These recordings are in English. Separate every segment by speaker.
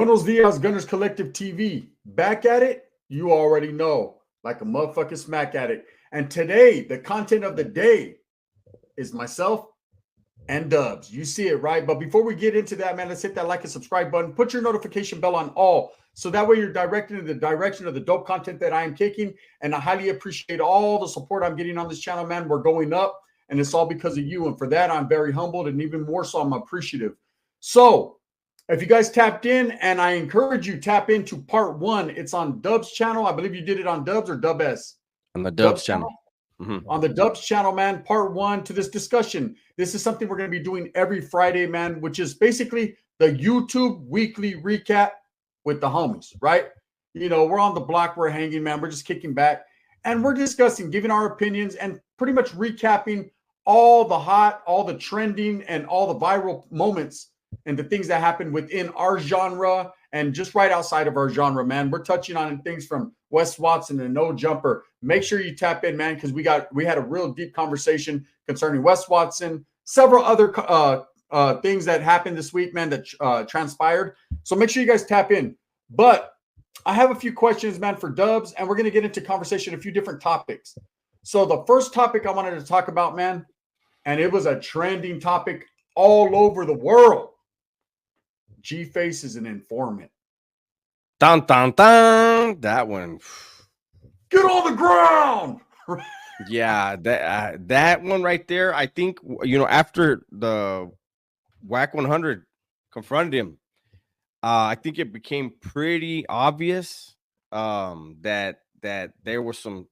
Speaker 1: Buenos dias, Gunners Collective TV. Back at it, you already know, like a motherfucking smack addict. And today, the content of the day is myself and Dubs. You see it, right? But before we get into that, man, let's hit that like and subscribe button. Put your notification bell on all, so that way you're directed in the direction of the dope content that I am kicking. And I highly appreciate all the support I'm getting on this channel, man. We're going up, and it's all because of you. And for that, I'm very humbled, and even more so, I'm appreciative. So, if you guys tapped in, and I encourage you, tap into part 1. It's on Dub's channel. I believe you did it on Dubs or Dub S?
Speaker 2: On the Dubs channel.
Speaker 1: On the Dubs channel, man, part 1 to this discussion. This is something we're going to be doing every Friday, man, which is basically the YouTube weekly recap with the homies, right? You know, we're on the block, we're hanging, man. We're just kicking back, and we're discussing, giving our opinions, and pretty much recapping all the hot, all the trending, and all the viral moments and the things that happen within our genre and just right outside of our genre, man. We're touching on things from Wes Watson and No Jumper. Make sure you tap in, man, because we had a real deep conversation concerning Wes Watson, several other things that happened this week, man, that transpired. So make sure you guys tap in. But I have a few questions, man, for Dubs, and we're going to get into conversation, a few different topics. So the first topic I wanted to talk about, man, and it was a trending topic all over the world. G-Face is an informant.
Speaker 2: Dun, dun, dun. That one.
Speaker 1: Get on the ground.
Speaker 2: Yeah, that one right there. I think, you know, after the WAC 100 confronted him, I think it became pretty obvious that there were some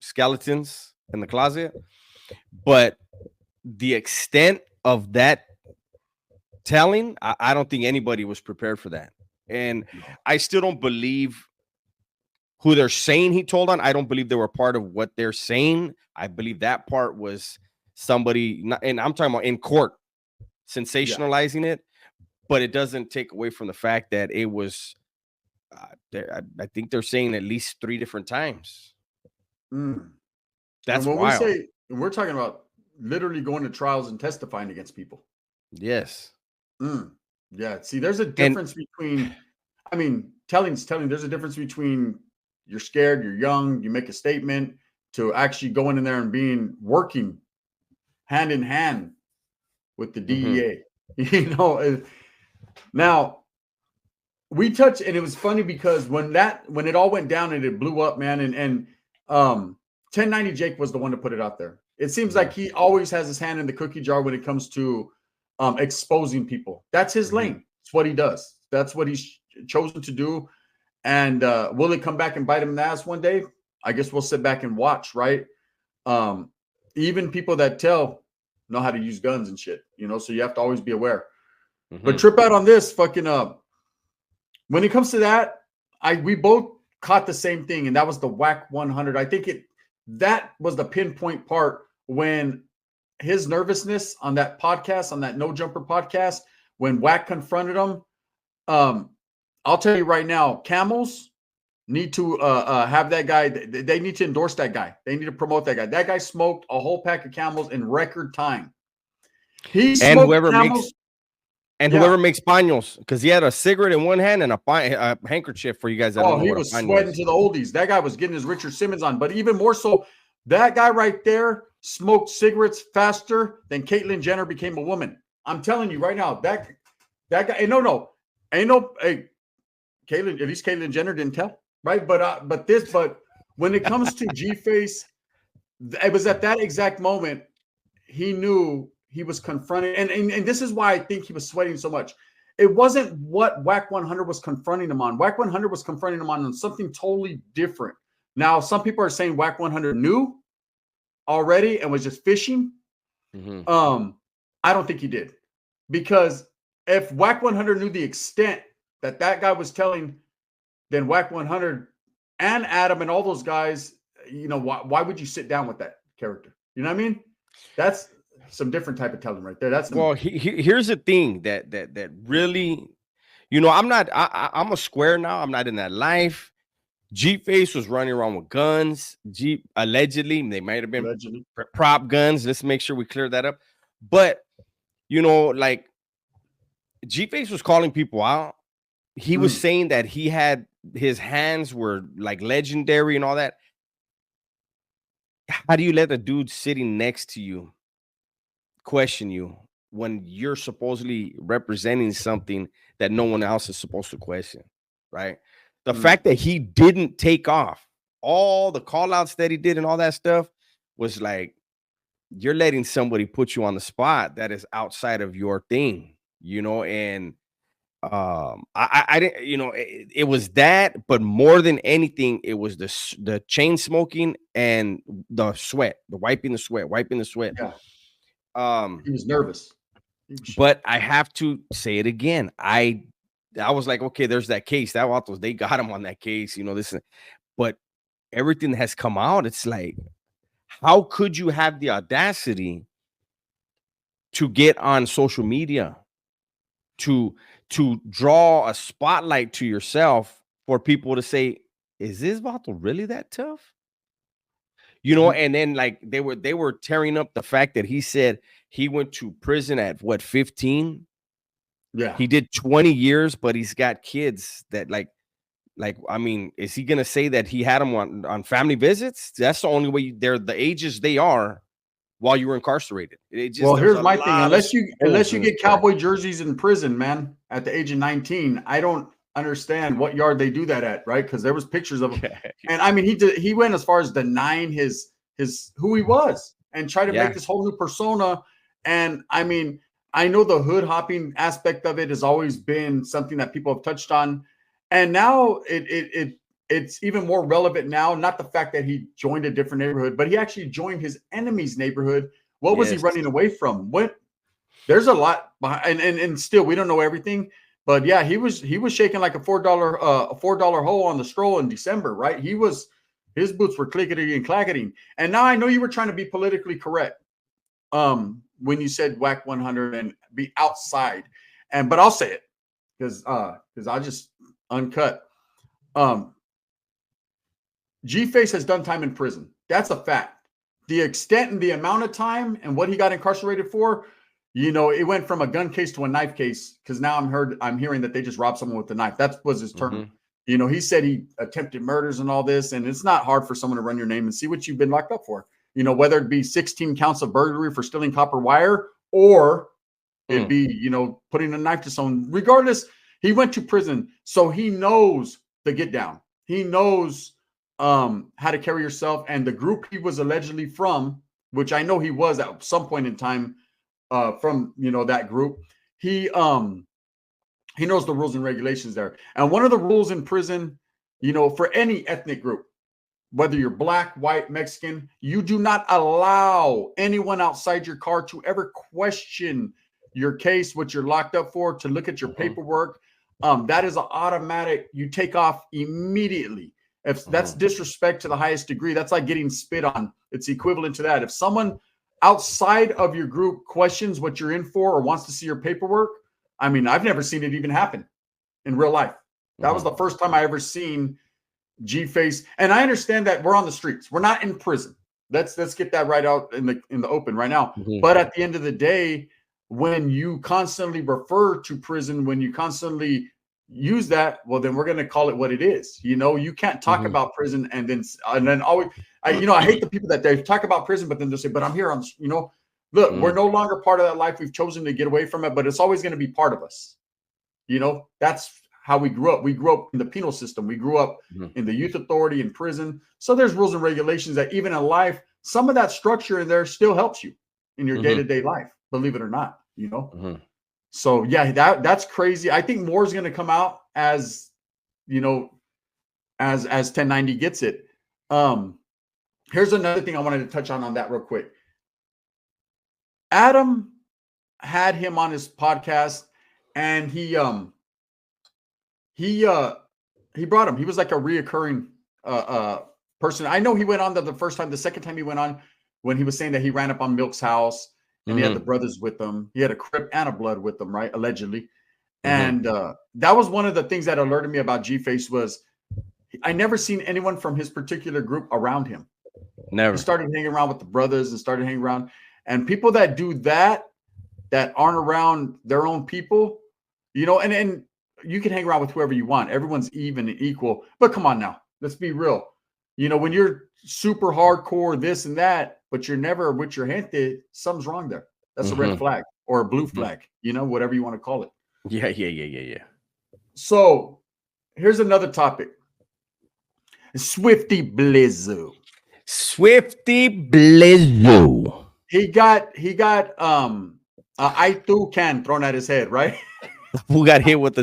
Speaker 2: skeletons in the closet, but the extent of that telling, I don't think anybody was prepared for that. And I still don't believe who they're saying he told on. I don't believe they were part of what they're saying. I believe that part was somebody, and I'm talking about in court, sensationalizing it, but it doesn't take away from the fact that it was, I think they're saying at least 3 different times. That's wild.
Speaker 1: We're talking about literally going to trials and testifying against people.
Speaker 2: Yes.
Speaker 1: Yeah. See, there's a difference between, I mean, telling's telling. There's a difference between you're scared, you're young, you make a statement, to actually going in there and working hand in hand with the DEA. You know, now we touched, and it was funny because when it all went down and it blew up, man, and 1090 Jake was the one to put it out there. It seems like he always has his hand in the cookie jar when it comes to exposing people. That's his lane. It's what he does. That's what he's chosen to do. And will it come back and bite him in the ass one day? I guess we'll sit back and watch, right? Even people that tell know how to use guns and shit, you know, so you have to always be aware. But trip out on this fucking when it comes to that, we both caught the same thing, and that was the WAC 100. I think that was the pinpoint part when his nervousness on that podcast, on that No Jumper podcast, when WAC confronted him. I'll tell you right now, Camels need to have that guy. They need to endorse that guy. They need to promote that guy. That guy smoked a whole pack of Camels in record time.
Speaker 2: Whoever makes paños, because he had a cigarette in one hand and a handkerchief for you guys.
Speaker 1: He was sweating to the oldies. That guy was getting his Richard Simmons on. But even more so, that guy right there smoked cigarettes faster than Caitlyn Jenner became a woman. I'm telling you right now, that guy. Ain't no. Hey, Caitlyn. At least Caitlyn Jenner didn't tell, right? But when it comes to G-Face, it was at that exact moment he knew he was confronted, and this is why I think he was sweating so much. It wasn't what WAC 100 was confronting him on. WAC 100 was confronting him on something totally different. Now, some people are saying WAC 100 knew already and was just fishing. I don't think he did, because if WAC 100 knew the extent that guy was telling, then WAC 100 and Adam and all those guys, you know, why would you sit down with that character? You know what I mean? That's some different type of telling right there.
Speaker 2: Here's the thing that really, you know, I'm a square now. I'm not in that life. G-Face was running around with guns. Allegedly, they might have been prop guns. Let's make sure we clear that up. But, you know, like, G-Face was calling people out. he was saying that his hands were like legendary and all that. How do you let a dude sitting next to you question you when you're supposedly representing something that no one else is supposed to question, right? The fact that he didn't take off, all the call outs that he did and all that stuff was like, you're letting somebody put you on the spot that is outside of your thing, and I didn't, it was that, but more than anything, it was the chain smoking and the sweat, the wiping the sweat.
Speaker 1: Yeah.
Speaker 2: Um,
Speaker 1: He was nervous.
Speaker 2: but I have to say it again. I was like, okay, there's that case. That Vatos, they got him on that case, but everything has come out. It's like, how could you have the audacity to get on social media to draw a spotlight to yourself for people to say, is this Vato really that tough? And then like they were tearing up the fact that he said he went to prison at what, 15?
Speaker 1: Yeah.
Speaker 2: He did 20 years, but he's got kids that like, I mean, is he gonna say that he had them on family visits? That's the only way they're the ages they are while you were incarcerated.
Speaker 1: Well, here's my thing. Unless you get cowboy jerseys in prison, man, at the age of 19, I don't understand what yard they do that at, right? Because there was pictures of him. And I mean, he went as far as denying his who he was and try to make this whole new persona. And I mean, I know the hood hopping aspect of it has always been something that people have touched on. And now it's even more relevant now, not the fact that he joined a different neighborhood, but he actually joined his enemy's neighborhood. What was he running away from? There's a lot behind, and still we don't know everything, but yeah, he was shaking like a $4 hole on the stroll in December, right? His boots were clickety and clacketing. And now I know you were trying to be politically correct when you said whack 100 and be outside, but I'll say it because I just uncut. G-Face has done time in prison. That's a fact. The extent and the amount of time and what he got incarcerated for, it went from a gun case to a knife case, because now I'm hearing that they just robbed someone with a knife. That was his term. He said he attempted murders and all this, and it's not hard for someone to run your name and see what you've been locked up for. Whether it be 16 counts of burglary for stealing copper wire, or it'd be, putting a knife to someone. Regardless, he went to prison, so he knows the get down. He knows how to carry yourself, and the group he was allegedly from, which I know he was at some point in time from that group. He knows the rules and regulations there. And one of the rules in prison, for any ethnic group, whether you're black, white, Mexican, you do not allow anyone outside your car to ever question your case, what you're locked up for, to look at your paperwork. That is an automatic. You take off immediately. If that's disrespect to the highest degree, that's like getting spit on. It's equivalent to that. If someone outside of your group questions what you're in for or wants to see your paperwork, I mean, I've never seen it even happen in real life. That was the first time I ever seen G-Face. And I understand that we're on the streets. We're not in prison. Let's get that right out in the open right now. But at the end of the day, when you constantly refer to prison, when you constantly use that, well, then we're going to call it what it is. You can't talk about prison and then always, I hate the people that they talk about prison, but then they'll say, but I'm here on, look, we're no longer part of that life. We've chosen to get away from it, but it's always going to be part of us. That's how we grew up. We grew up in the penal system. We grew up in the youth authority, in prison. So there's rules and regulations that even in life, some of that structure in there still helps you in your day-to-day life, believe it or not, So yeah, that's crazy. I think more is going to come out as 1090 gets it. Here's another thing I wanted to touch on that real quick. Adam had him on his podcast, and he brought him. He was like a reoccurring person. I know he went on the first time. The second time he went on, when he was saying that he ran up on Milk's house. And he had the brothers with him. He had a Crip and a Blood with them, right? Allegedly. And that was one of the things that alerted me about G-Face was I never seen anyone from his particular group around him.
Speaker 2: Never.
Speaker 1: He started hanging around with the brothers and started hanging around. And people that do that aren't around their own people, and you can hang around with whoever you want. Everyone's even and equal. But come on now, let's be real. When you're super hardcore, this and that, but you're never with your gente, something's wrong there. That's a red flag or a blue flag, whatever you want to call it.
Speaker 2: Yeah.
Speaker 1: So here's another topic. Swifty Blizzo. He got I2 can thrown at his head, right?
Speaker 2: Who got hit with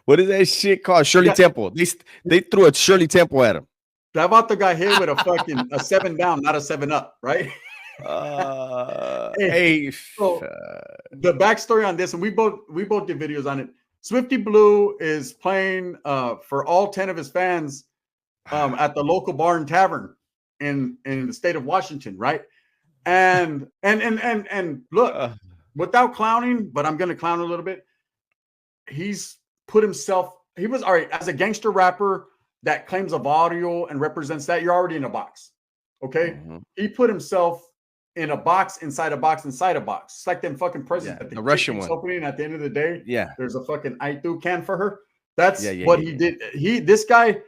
Speaker 2: what is that shit called? Shirley Temple. They threw a Shirley Temple at him.
Speaker 1: That vato got hit with a 7 down, not a 7 up, right? So the backstory on this, and we both did videos on it. Swifty Blue is playing for all 10 of his fans at the local bar and tavern in the state of Washington, right? And look, without clowning, but I'm going to clown a little bit. He's put himself. He was all right as a gangster rapper that claims a audio and represents that. You're already in a box, okay? He put himself in a box inside a box inside a box. It's like them fucking presents that
Speaker 2: the Russian one
Speaker 1: opening at the end of the day.
Speaker 2: Yeah,
Speaker 1: there's a fucking I2 can for her. That's what he did. This guy.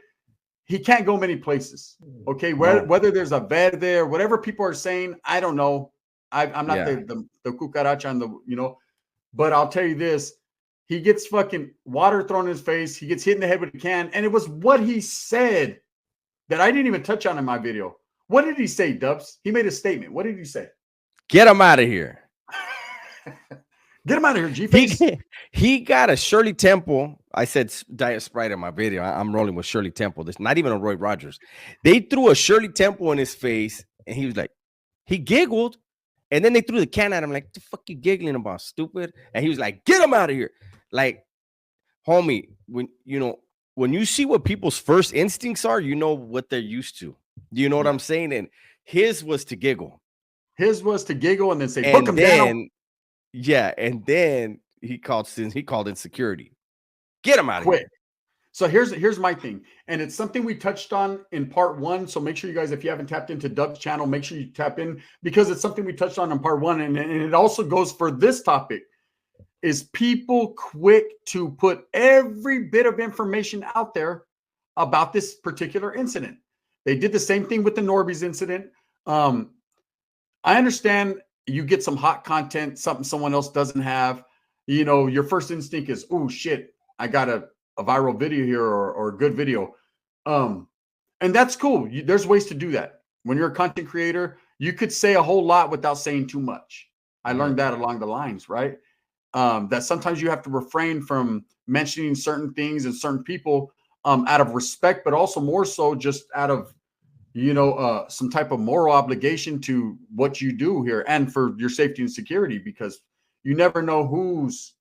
Speaker 1: He can't go many places. Okay, whether there's a verde or whatever people are saying, I don't know. I'm not the cucaracha on the but I'll tell you this: he gets fucking water thrown in his face. He gets hit in the head with a can, and it was what he said that I didn't even touch on in my video. What did he say, Dubs? He made a statement. What did he say?
Speaker 2: Get him out of here.
Speaker 1: Get him out of here, G-Face.
Speaker 2: He got a Shirley Temple. I said Diet Sprite in my video. I'm rolling with Shirley Temple. This not even a Roy Rogers. They threw a Shirley Temple in his face, and he was like, he giggled, and then they threw the can at him like, the fuck you giggling about, stupid? And he was like, get him out of here. Like, homie, when you see what people's first instincts are, you know what they're used to. Do you know what I'm saying? And his was to giggle.
Speaker 1: His was to giggle and then say, book him down.
Speaker 2: Yeah, and then he called in security. Get him out of here.
Speaker 1: So here's my thing, and it's something we touched on in part 1. So make sure you guys, if you haven't tapped into Dub's channel, make sure you tap in because it's something we touched on in part 1, and it also goes for this topic. Is people quick to put every bit of information out there about this particular incident? They did the same thing with the Norby's incident. I understand. You get some hot content, something someone else doesn't have. Your first instinct is, oh shit, I got a viral video here or a good video. And that's cool. There's ways to do that. When you're a content creator, you could say a whole lot without saying too much. I learned that along the lines, right? That sometimes you have to refrain from mentioning certain things and certain people out of respect, but also more so just out of some type of moral obligation to what you do here and for your safety and security, because you never know who's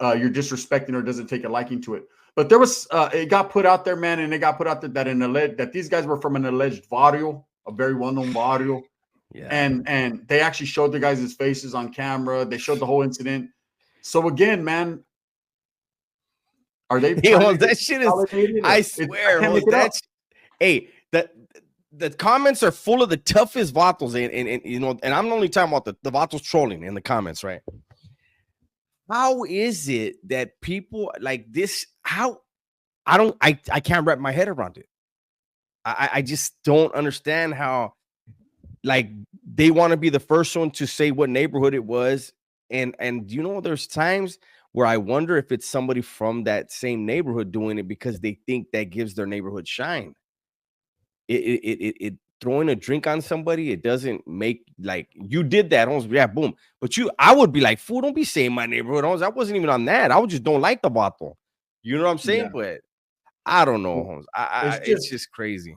Speaker 1: you're disrespecting or doesn't take a liking to it. But there was it got put out there, man, and it got put out there that these guys were from an alleged barrio, a very well-known barrio. Yeah. And they actually showed the guys' faces on camera. They showed the whole incident. So again, man, are they
Speaker 2: that shit is I swear the comments are full of the toughest vatos, and I'm only talking about the vatos trolling in the comments, right? How is it that people like this? I can't wrap my head around it. I just don't understand how, like, they want to be the first one to say what neighborhood it was, and there's times where I wonder if it's somebody from that same neighborhood doing it because they think that gives their neighborhood shine. It throwing a drink on somebody, it doesn't make, like, you did that, Holmes, yeah, boom. But I would be like, fool, don't be saying my neighborhood, Holmes. I wasn't even on that. I just don't like the bottle. You know what I'm saying? Yeah. But I don't know, Holmes. It's just crazy.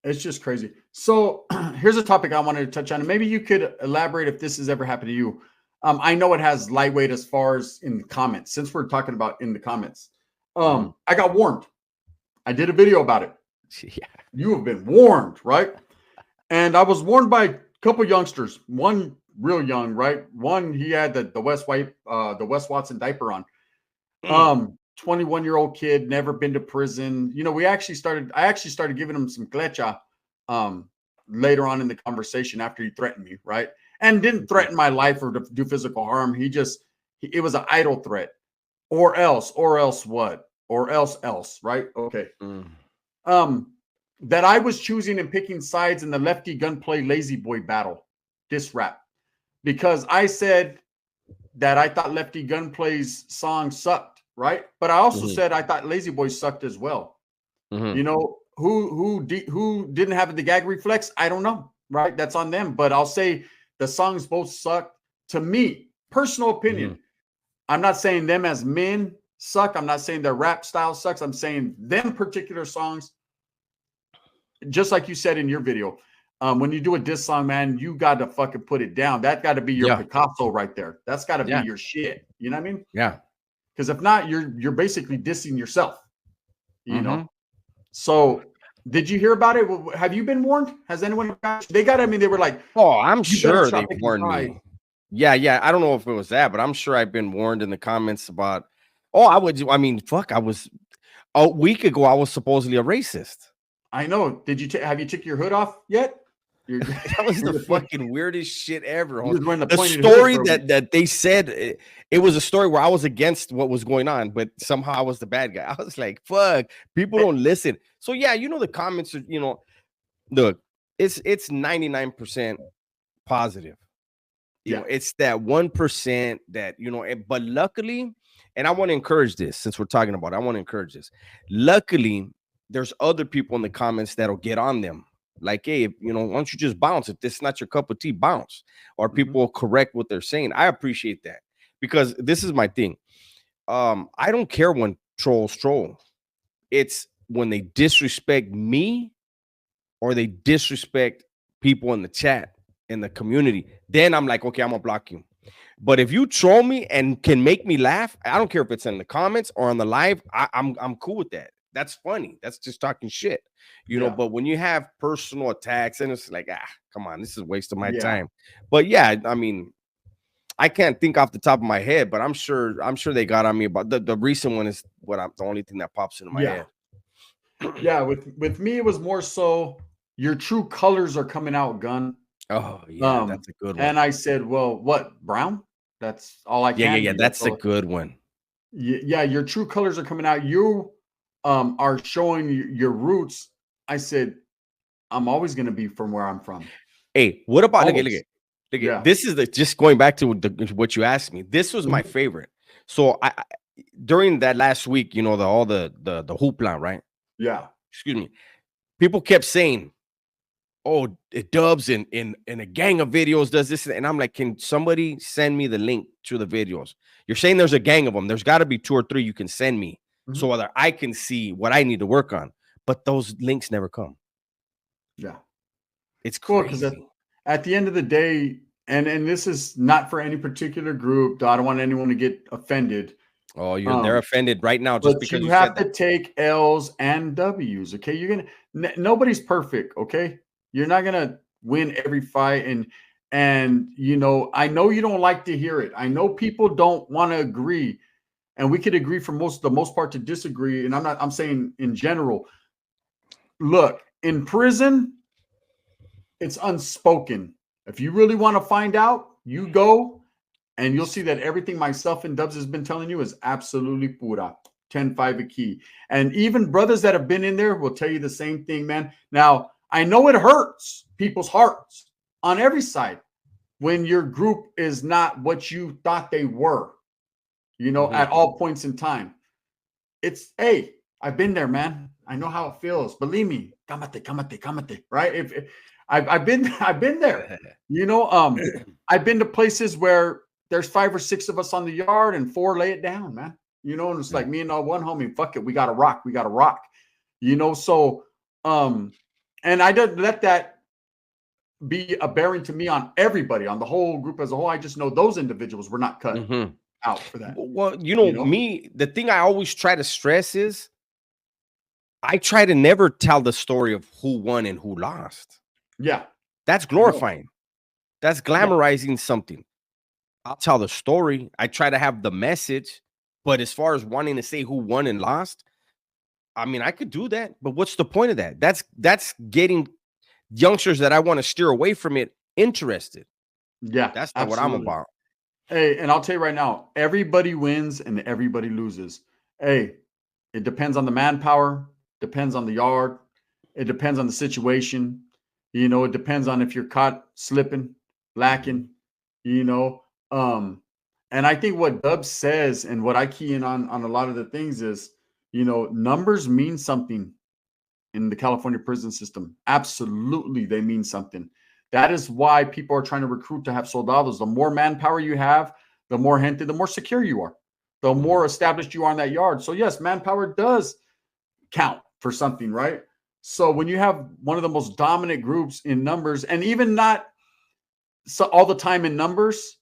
Speaker 1: It's just crazy. So here's a topic I wanted to touch on, and maybe you could elaborate if this has ever happened to you. I know it has lightweight as far as in the comments, since we're talking about in the comments. I got warned. I did a video about it. Yeah. You have been warned, right? And I was warned by a couple youngsters. One real young, right? One, he had the Wes Watson diaper on. 21-year-old kid, never been to prison. I actually started giving him some clecha later on in the conversation after he threatened me, right? And didn't threaten my life or to do physical harm. It was an idle threat. or else what? Or else, right? Okay.
Speaker 2: Mm.
Speaker 1: That I was choosing and picking sides in the lefty gunplay lazy boy battle, this rap, because I said that I thought Lefty Gunplay's song sucked, right? But I also
Speaker 2: Mhm.
Speaker 1: said I thought Lazy Boy sucked as well. You
Speaker 2: Mhm.
Speaker 1: know, who didn't have the gag reflex? I don't know, right? That's on them. But I'll say the songs both sucked. To me, personal
Speaker 2: Mhm.
Speaker 1: opinion. I'm not saying them as men suck. I'm not saying their rap style sucks. I'm saying them particular songs, just like you said in your video. When you do a diss song, man, you got to fucking put it down. That got to be your
Speaker 2: Yeah.
Speaker 1: Picasso right there. That's got to be
Speaker 2: Yeah.
Speaker 1: your shit. You know what I mean?
Speaker 2: Yeah.
Speaker 1: Because if not, you're basically dissing yourself. You
Speaker 2: Mhm.
Speaker 1: know. So did you hear about it? Have you been warned? Has anyone got? They got. I mean, they were like,
Speaker 2: Oh, I'm
Speaker 1: "You better
Speaker 2: sure they
Speaker 1: stop picking
Speaker 2: warned
Speaker 1: sides."
Speaker 2: me. Yeah, yeah. I don't know if it was that, but I'm sure I've been warned in the comments about. Oh, I mean, fuck. I was a week ago. I was supposedly a racist.
Speaker 1: I know. Did you have you took your hood off yet? You're
Speaker 2: That was the
Speaker 1: you're just wearing,
Speaker 2: fucking weirdest shit ever.
Speaker 1: you're just wearing the
Speaker 2: The
Speaker 1: pointed hood
Speaker 2: story
Speaker 1: for a week.
Speaker 2: that they said it was a story where I was against what was going on, but somehow I was the bad guy. I was like, fuck, people
Speaker 1: Eh,
Speaker 2: don't listen. So yeah, the comments are, look, it's 99% positive.
Speaker 1: Yeah,
Speaker 2: It's that 1% that, but luckily, and I want to encourage this since we're talking about it, I want to encourage this. Luckily, there's other people in the comments that'll get on them. Like, hey, why don't you just bounce? If this is not your cup of tea, bounce. Or
Speaker 1: mhm,
Speaker 2: people will correct what they're saying. I appreciate that because this is my thing. I don't care when trolls troll. It's when they disrespect me or they disrespect people in the chat in the community. Then I'm like, okay, I'm gonna block you. But if you troll me and can make me laugh, I don't care if it's in the comments or on the live. I'm cool with that. That's funny. That's just talking shit,
Speaker 1: yeah,
Speaker 2: But when you have personal attacks, and it's like, come on, this is a waste of my
Speaker 1: yeah,
Speaker 2: time. But yeah, I mean, I can't think off the top of my head, but I'm sure they got on me about the recent one is the only thing that pops into my
Speaker 1: yeah,
Speaker 2: head.
Speaker 1: yeah. With me, it was more so your true colors are coming out, gun.
Speaker 2: Oh yeah,
Speaker 1: Um,
Speaker 2: that's a good one.
Speaker 1: and I said, well, what brown? That's all I
Speaker 2: Yeah, yeah,
Speaker 1: can
Speaker 2: yeah.
Speaker 1: be. That's
Speaker 2: That's a
Speaker 1: all.
Speaker 2: good one.
Speaker 1: Yeah, your true colors are coming out. You are showing your roots. I said, I'm always going to be from where I'm from.
Speaker 2: Hey, what about look at look
Speaker 1: Always.
Speaker 2: at look at
Speaker 1: Yeah.
Speaker 2: this is the just going back to what you asked me. This was my
Speaker 1: Mhm.
Speaker 2: favorite. So during that last week, all the hoopla, right?
Speaker 1: Yeah.
Speaker 2: Excuse me. People kept saying, "Oh, it Dubs in a gang of videos does this," and I'm like, "Can somebody send me the link to the videos?" You're saying there's a gang of them. There's got to be 2 or 3 you can send me
Speaker 1: Mhm.
Speaker 2: so that I can see what I need to work on. But those links never come.
Speaker 1: Yeah.
Speaker 2: It's
Speaker 1: Well, because
Speaker 2: crazy.
Speaker 1: at the end of the day, and this is not for any particular group. I don't want anyone to get offended.
Speaker 2: Oh, they're
Speaker 1: Um,
Speaker 2: offended right now just
Speaker 1: but
Speaker 2: because
Speaker 1: you
Speaker 2: you
Speaker 1: have
Speaker 2: said that.
Speaker 1: to take L's and W's. Okay. Nobody's perfect. Okay. You're not gonna win every fight. And I know you don't like to hear it. I know people don't want to agree. And we could agree for the most part to disagree. And I'm saying in general. Look, in prison, it's unspoken. If you really want to find out, you go and you'll see that everything myself and Dubs has been telling you is absolutely pura. 10-5 a key. And even brothers that have been in there will tell you the same thing, man. Now, I know it hurts people's hearts on every side when your group is not what you thought they were,
Speaker 2: Mhm.
Speaker 1: at all points in time. It's, hey, I've been there, man. I know how it feels. Believe me, kamate, right? If I've been I've been there. I've been to places where there's 5 or 6 of us on the yard and 4 lay it down, man. And it's
Speaker 2: Yeah.
Speaker 1: like me and one homie, fuck it, we gotta rock, we gotta rock. So and I didn't let that be a bearing to me on everybody, on the whole group as a whole. I just know those individuals were not cut
Speaker 2: Mhm.
Speaker 1: out for that,
Speaker 2: Well,
Speaker 1: you know?
Speaker 2: me, the thing I always try to stress is I try to never tell the story of who won and who lost.
Speaker 1: Yeah,
Speaker 2: That's
Speaker 1: I know.
Speaker 2: glorifying. That's
Speaker 1: Yeah,
Speaker 2: glamorizing something. I'll tell the story. I try to have the message, but as far as wanting to say who won and lost, I mean, I could do that, but what's the point of that? That's getting youngsters that I want to steer away from it interested.
Speaker 1: yeah,
Speaker 2: That's not what I'm
Speaker 1: absolutely.
Speaker 2: about.
Speaker 1: Hey, and I'll tell you right now, everybody wins and everybody loses. Hey, it depends on the manpower, depends on the yard, it depends on the situation. It depends on if you're caught slipping, lacking,
Speaker 2: Mhm.
Speaker 1: you know. And I think what Dub says and what I key in on a lot of the things is, numbers mean something in the California prison system. Absolutely, they mean something. That is why people are trying to recruit to have soldados. The more manpower you have, the more gente, the more secure you are, the
Speaker 2: Mhm.
Speaker 1: more established you are in that yard. So yes, manpower does count for something, right? So when you have one of the most dominant groups in numbers, and even not so all the time in numbers,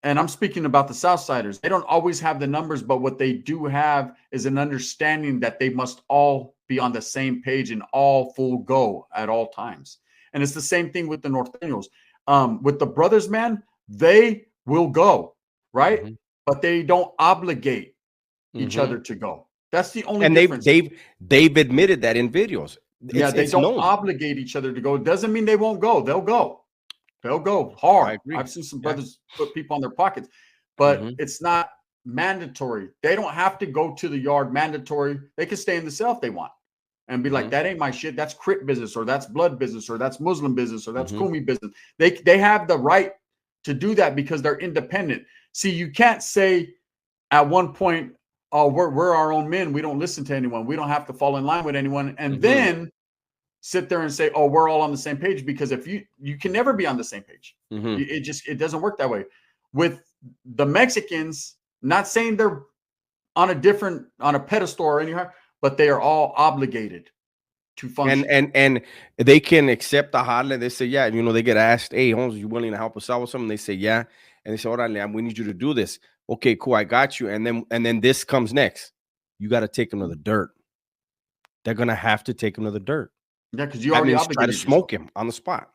Speaker 1: and I'm speaking about the Southsiders. They don't always have the numbers, but what they do have is an understanding that they must all be on the same page and all full go at all times. And it's the same thing with the Norteños. With the brothers, man, they will go, right?
Speaker 2: Mhm.
Speaker 1: But they don't obligate each
Speaker 2: Mhm.
Speaker 1: other to go. That's the only
Speaker 2: And they've
Speaker 1: difference.
Speaker 2: they've they've admitted that in videos.
Speaker 1: Yeah, they
Speaker 2: It's
Speaker 1: don't
Speaker 2: known.
Speaker 1: obligate each other to go. It doesn't mean they won't go. They'll go. They'll go
Speaker 2: I
Speaker 1: hard.
Speaker 2: agree.
Speaker 1: I've seen some
Speaker 2: Yeah.
Speaker 1: brothers put people on their pockets, but
Speaker 2: Mhm.
Speaker 1: it's not mandatory. They don't have to go to the yard mandatory. They can stay in the cell if they want and be like,
Speaker 2: Mhm.
Speaker 1: that ain't my shit. That's Crip business, or that's blood business, or that's Muslim business, or that's
Speaker 2: Mhm.
Speaker 1: Kumi business. They have the right to do that because they're independent. See, you can't say at one point, oh, we're our own men. We don't listen to anyone. We don't have to fall in line with anyone. And
Speaker 2: Mhm.
Speaker 1: then sit there and say, "Oh, we're all on the same page," because if you can never be on the same page.
Speaker 2: Mhm.
Speaker 1: It doesn't work that way. With the Mexicans, not saying they're on a pedestal or anyhow, but they are all obligated to
Speaker 2: And
Speaker 1: function.
Speaker 2: and and they can accept the hotline. They say, yeah, they get asked, hey, Holmes, you willing to help us out with something? They say, yeah. And they say, Orale, we need you to do this. Okay, cool, I got you. And then this comes next. You got to take them to the dirt. They're gonna have to take him to the dirt.
Speaker 1: Yeah, because you
Speaker 2: That
Speaker 1: already
Speaker 2: means try to
Speaker 1: obligated yourself.
Speaker 2: smoke him on the spot.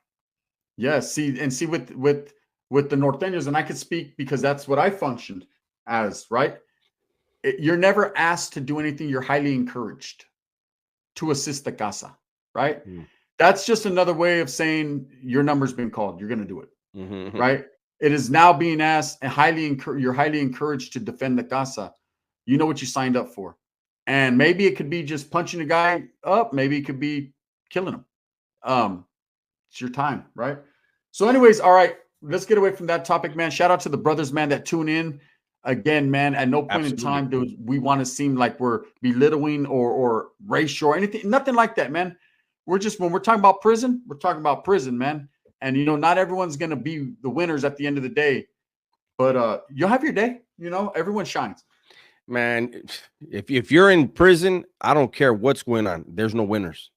Speaker 1: Yeah, see with the Norteños, and I could speak because that's what I functioned as, right? You're never asked to do anything. You're highly encouraged to assist the casa, right?
Speaker 2: Mm.
Speaker 1: That's just another way of saying your number's been called. You're going to do it,
Speaker 2: Mhm.
Speaker 1: right? It is now being asked and you're highly encouraged to defend the casa. You know what you signed up for. And maybe it could be just punching a guy up. Maybe it could be killing him. Um, it's your time, right? So, anyways, all right, let's get away from that topic, man. Shout out to the brothers, man, that tune in. Again, man, at no point in
Speaker 2: Absolutely.
Speaker 1: time do we want to seem like we're belittling or racial or anything, nothing like that, man. We're just when we're talking about prison, we're talking about prison, man. And not everyone's gonna be the winners at the end of the day, but you'll have your day, everyone shines.
Speaker 2: Man, if you're in prison, I don't care what's going on. There's no winners.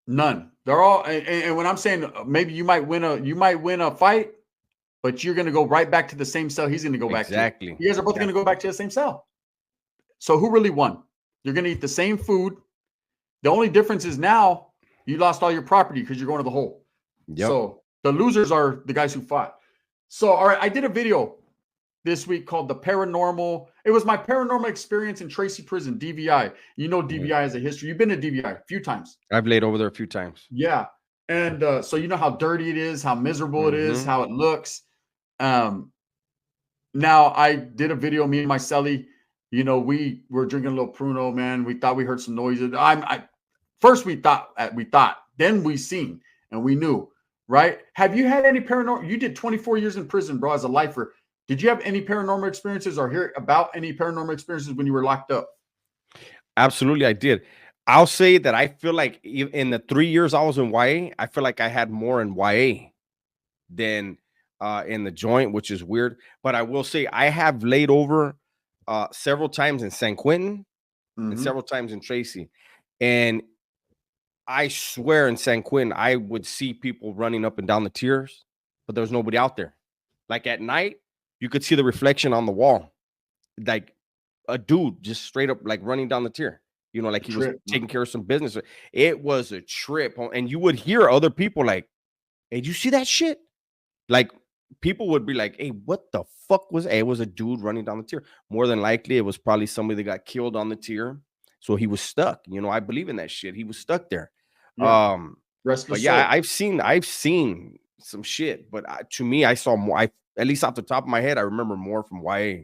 Speaker 1: None. They're all and when I'm saying maybe you might win a fight, but you're gonna go right back to the same cell he's gonna go back to.
Speaker 2: Exactly.
Speaker 1: You guys are both
Speaker 2: Yeah.
Speaker 1: gonna go back to the same cell. So who really won? You're gonna eat the same food. The only difference is now you lost all your property because you're going to the hole.
Speaker 2: Yep.
Speaker 1: So the losers are the guys who fought. So, all right, I did a video this week called The Paranormal. It was my paranormal experience in Tracy Prison, DVI.
Speaker 2: Mhm.
Speaker 1: DVI has a history. You've been to DVI a few times.
Speaker 2: I've laid over there a few times.
Speaker 1: Yeah. And so you know how dirty it is, how miserable it is,
Speaker 2: Mhm.
Speaker 1: how it looks. Um, Now I did a video, me and my celly, we were drinking a little Pruno, man. We thought we heard some noises. First we thought, then we seen and we knew, right? Have you had any paranormal? You did 24 years in prison, bro, as a lifer. Did you have any paranormal experiences or hear about any paranormal experiences when you were locked up?
Speaker 2: Absolutely, I did. I'll say that I feel like in the 3 years I was in YA, I feel like I had more in YA than in the joint, which is weird. But I will say I have laid over several times in San Quentin and
Speaker 1: Mm-hmm.
Speaker 2: several times in Tracy. And I swear in San Quentin, I would see people running up and down the tiers, but there was nobody out there. Like at night, you could see the reflection on the wall, like a dude just straight up like running down the tier, like he was
Speaker 1: Trip. Huh?
Speaker 2: taking care of some business. It was a trip. And you would hear other people like, hey, did you see that shit? Like people would be like, hey, what the fuck was it? Was a dude running down the tier. More than likely, it was probably somebody that got killed on the tier. So he was stuck. I believe in that shit. He was stuck there.
Speaker 1: Yeah.
Speaker 2: Um, but
Speaker 1: Restless
Speaker 2: yeah,
Speaker 1: soul.
Speaker 2: I've seen some shit, but to me, I saw more. at least off the top of my head, I remember more from YA.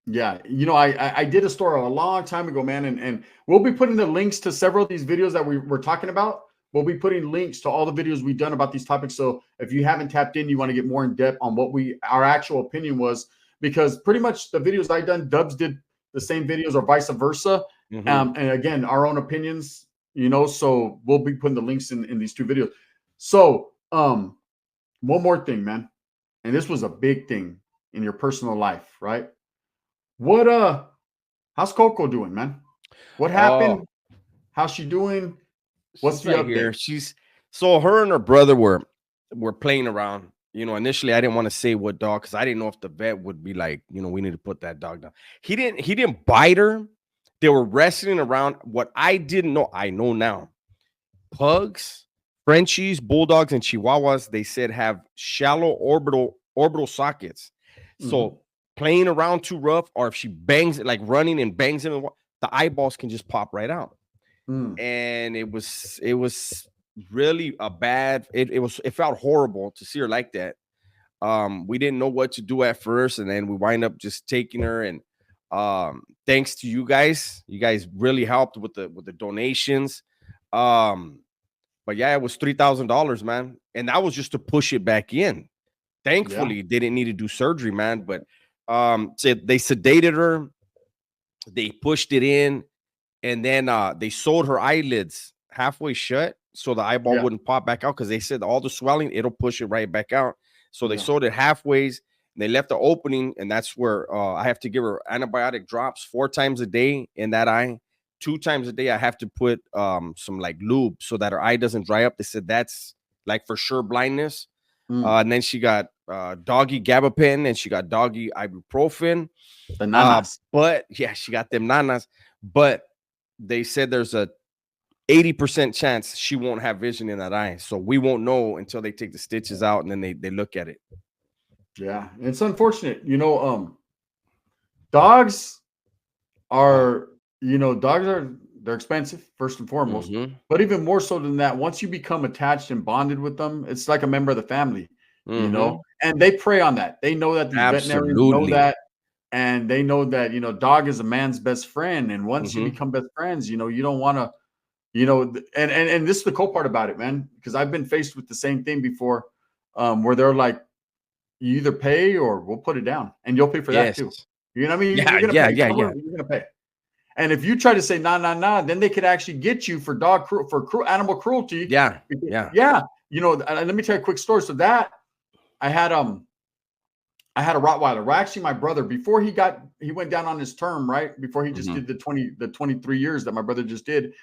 Speaker 1: Yeah, I did a story a long time ago, man, and we'll be putting the links to several of these videos that we're talking about. We'll be putting links to all the videos we've done about these topics. So if you haven't tapped in, you want to get more in depth on what our actual opinion was, because pretty much the videos I done, Dubs did the same videos or vice versa. And again, our own opinions, so we'll be putting the links in these two videos. So one more thing, man, and this was a big thing in your personal life, right? How's Coco doing, man? What
Speaker 2: Oh,
Speaker 1: happened? How's she doing? What's
Speaker 2: she's
Speaker 1: the
Speaker 2: right
Speaker 1: update?
Speaker 2: here. So her and her brother were playing around. Initially I didn't want to say what dog because I didn't know if the vet would be like, we need to put that dog down. He didn't bite her. They were wrestling around. What I didn't know, I know now. Pugs, Frenchies, bulldogs, and Chihuahuas, they said have shallow orbital sockets. So playing around too rough, or if she bangs it, like running and bangs it, the eyeballs can just pop right out. And it was really a bad. It felt horrible to see her like that. We didn't know what to do at first, and then we wind up just taking her. And thanks to you guys really helped with the donations. But yeah, it was $3,000, man, and that was just to push it back in. Thankfully, they didn't need to do surgery, man. But so they sedated her, they pushed it in, and then they sewed her eyelids halfway shut so the eyeball wouldn't pop back out, because they said all the swelling, it'll push it right back out. So they sewed it halfways. They left the opening, and that's where I have to give her antibiotic drops 4 times a day in that eye. 2 times a day, I have to put some like lube so that her eye doesn't dry up. They said that's like for sure blindness. And then she got doggy gabapentin, and she got doggy ibuprofen.
Speaker 1: The nanas.
Speaker 2: But yeah, she got them nanas. But they said there's a 80% chance she won't have vision in that eye. So we won't know until they take the stitches out and then they look at it.
Speaker 1: Yeah, it's unfortunate. Dogs are, they're expensive, first and foremost. But even more so than that, once you become attached and bonded with them, it's like a member of the family, and they prey on that. They know that these veterinarians know that, and they know that, dog is a man's best friend. And once you become best friends, you don't want to, and this is the cool part about it, man, because I've been faced with the same thing before, where they're like, you either pay or we'll put it down, and you'll pay for that too. You know what I mean?
Speaker 2: Yeah,
Speaker 1: you're gonna
Speaker 2: yeah,
Speaker 1: pay.
Speaker 2: yeah.
Speaker 1: You're gonna pay. And if you try to say nah, then they could actually get you for animal cruelty.
Speaker 2: Yeah.
Speaker 1: Let me tell you a quick story. So that I had a Rottweiler. Well, actually, my brother, before he went down on his term, right before he just did the 23 years that my brother just did.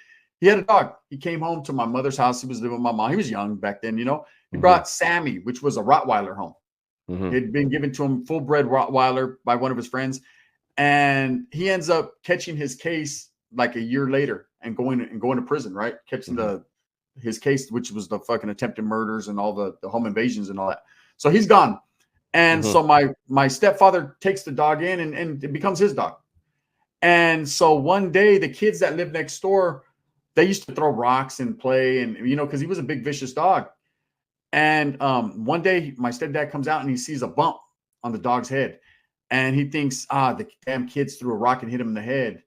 Speaker 1: He had a dog. He came home to my mother's house. He was living with my mom. He was young back then. He brought Sammy, which was a Rottweiler, home. It had been given to him, full-bred Rottweiler, by one of his friends. And he ends up catching his case like a year later and going to prison, right? Catching his case, which was the fucking attempted murders and all the home invasions and all that. So he's gone. And so my stepfather takes the dog in, and it becomes his dog. And so one day, the kids that live next door, they used to throw rocks and play, and because he was a big vicious dog. And one day, my stepdad comes out and he sees a bump on the dog's head. And he thinks, the damn kids threw a rock and hit him in the head.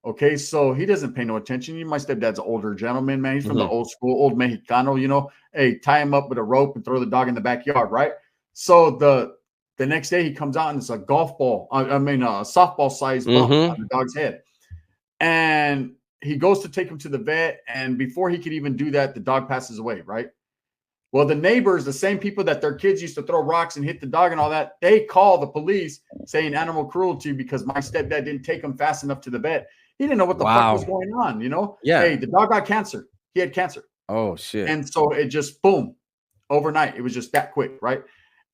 Speaker 1: Okay, so he doesn't pay no attention. My stepdad's an older gentleman, man. He's from the old school, old Mexicano, Hey, tie him up with a rope and throw the dog in the backyard, right? So the next day he comes out and it's a softball-sized bump on the dog's head. And he goes to take him to the vet. And before he could even do that, the dog passes away, right? Well, the neighbors, the same people that their kids used to throw rocks and hit the dog and all that, they call the police saying animal cruelty because my stepdad didn't take him fast enough to the vet. He didn't know what the fuck was going on,
Speaker 2: Yeah.
Speaker 1: Hey, the dog got cancer. He had cancer.
Speaker 2: Oh, shit.
Speaker 1: And so it just, boom, overnight. It was just that quick, right?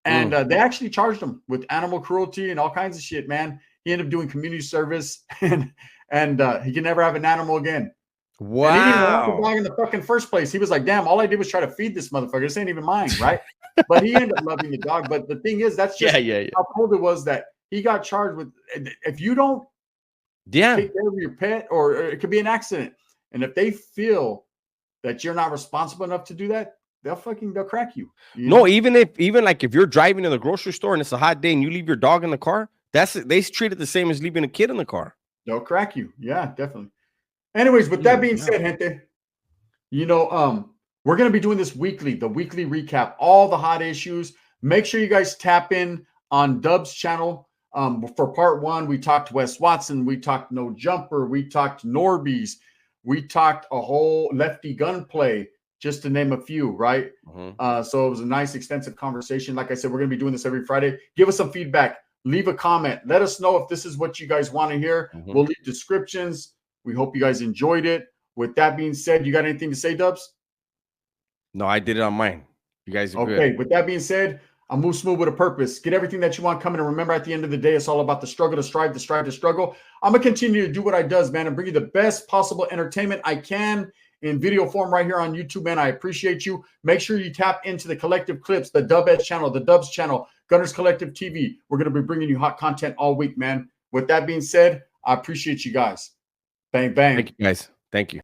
Speaker 1: And they actually charged him with animal cruelty and all kinds of shit, man. He ended up doing community service, and he can never have an animal again.
Speaker 2: Wow.
Speaker 1: And he didn't want the dog in the fucking first place. He was like, damn, all I did was try to feed this motherfucker. This ain't even mine, right? But he ended up loving the dog. But the thing is, that's just how cold it was that he got charged with. If you don't take care of your pet, or it could be an accident. And if they feel that you're not responsible enough to do that, they'll crack you.
Speaker 2: No, even if you're driving to the grocery store and it's a hot day and you leave your dog in the car, they treat it the same as leaving a kid in the car.
Speaker 1: They'll crack you. Yeah, definitely. Anyways, with that being said, gente, we're going to be doing this weekly, the weekly recap, all the hot issues. Make sure you guys tap in on Dub's channel. For part 1, we talked Wes Watson, we talked No Jumper, we talked Norbies, we talked a whole lefty gunplay, just to name a few, right? So it was a nice, extensive conversation. Like I said, we're going to be doing this every Friday. Give us some feedback. Leave a comment. Let us know if this is what you guys want to hear. We'll leave descriptions. We hope you guys enjoyed it. With that being said, you got anything to say, Dubs?
Speaker 2: No, I did it on mine. You guys are
Speaker 1: okay.
Speaker 2: Good.
Speaker 1: With that being said, I'll move smooth with a purpose. Get everything that you want coming. And remember, at the end of the day, it's all about the struggle to strive, the strive to struggle. I'm going to continue to do what I does, man, and bring you the best possible entertainment I can in video form right here on YouTube, man. I appreciate you. Make sure you tap into the Collective Clips, the Dubs channel, the Dubs channel, Gunners Collective TV. We're going to be bringing you hot content all week, man. With that being said, I appreciate you guys. Bang, bang.
Speaker 2: Thank you, guys. Thank you.